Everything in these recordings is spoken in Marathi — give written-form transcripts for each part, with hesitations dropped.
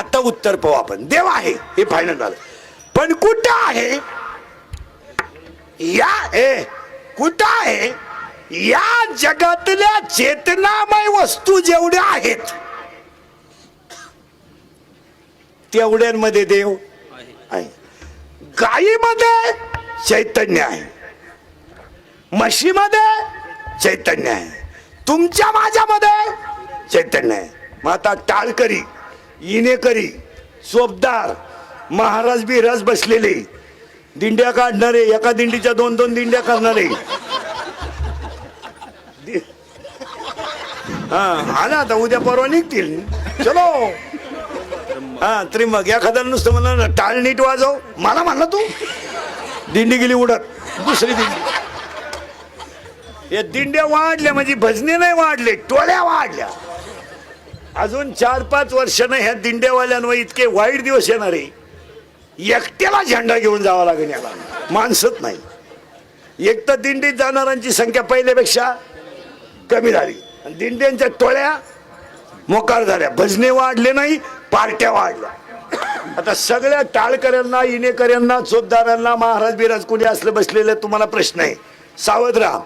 आता उत्तर पाहू आपण. देव आहे हे फायनल झालं, पण कुठं आहे कुठं आहे या जगातल्या चेतनामय वस्तू जेवढ्या आहेत तेवढ्यांमध्ये देव आहे. गायीमध्ये चैतन्य आहे, म्हशीमध्ये चैतन्य आहे, तुमच्या माझ्यामध्ये चैतन्य आहे. मग आता टाळकरी, इनेकरी, चोपदार, महाराज बिराज बसलेले, दिंड्या काढणारे, एका दिंडीच्या 2-2 दिंड्या करणारे. हा ना, आता उद्या परवा निघतील. चलो हा त्रिमग एखाद्या नुसतं म्हणलं टाळ नीट वाजव, मला म्हणलं तू, दिंडी गेली उडत. दुसरी दिंडी, या दिंड्या वाढल्या म्हणजे भजने नाही वाढले, टोळ्या वाढल्या. अजून 4-5 वर्षानं ह्या दिंड्यावाल्यांवर इतके वाईट दिवस येणार आहे. एकट्याला झेंडा घेऊन जावा लागेल, याला माणसंच नाही. एक तर दिंडीत जाणाऱ्यांची संख्या पहिल्यापेक्षा कमी झाली, आणि दिंड्यांच्या टोळ्या मोकार झाल्या. भजने वाढले नाही, पार्ट्या वाढल्या. आता सगळ्या टाळकऱ्यांना, इनेकऱ्यांना, चोपदारांना, महाराज बिराज कोणी असलं बसलेलं, तुम्हाला प्रश्न आहे, सावध राहा.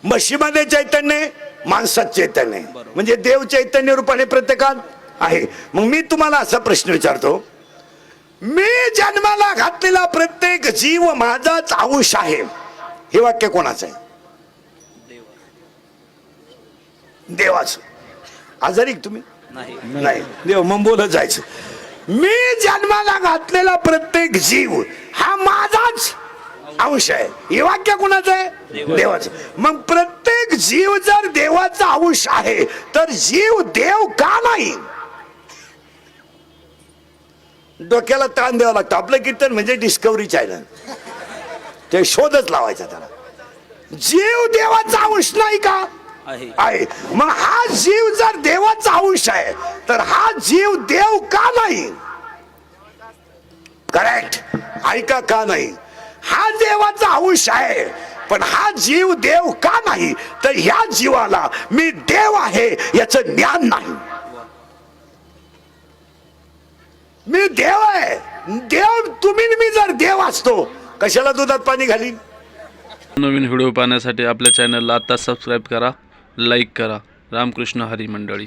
म्हशीमध्ये चैतन्य, माणसात चैतन्य, म्हणजे देव चैतन्य रूपाने प्रत्येकात आहे. मग मी तुम्हाला असा प्रश्न विचारतो, मी जन्माला घातलेला प्रत्येक जीव माझाच अंश आहे, हे वाक्य कोणाचं आहे? देवाचं. आजारी तुम्ही नाही, देव मग बोलत जायचं. मी जन्माला घातलेला प्रत्येक जीव हा माझाच अंश आहे, हे वाक्य कोणाचं आहे? देवाचं. मग प्रत्येक जीव जर देवाचा अंश आहे तर जीव देव का नाही? डोक्याला ताण द्यावा लागतो. आपलं कीर्तन म्हणजे डिस्कवरी चॅनल, ते शोधच लावायचा त्याला. जीव देवाचा अंश नाही का? आहे. मग हा जीव जर देवाचा अंश आहे तर हा जीव देव का नाही? करेक्ट. ऐका, का नाही? हा देवाचा अंश आहे, पण हा जीव देव का नाही? तर ह्या जीवाला मी देव आहे याचं ज्ञान नाही. मी देव आहे, देव तुम्ही, मी जर देव असतो कशाला दुधात पाणी घालीन? नवीन व्हिडिओ पाहण्यासाठी आपल्या चॅनलला आता सबस्क्राईब करा, लाईक करा. रामकृष्ण हरी मंडळी.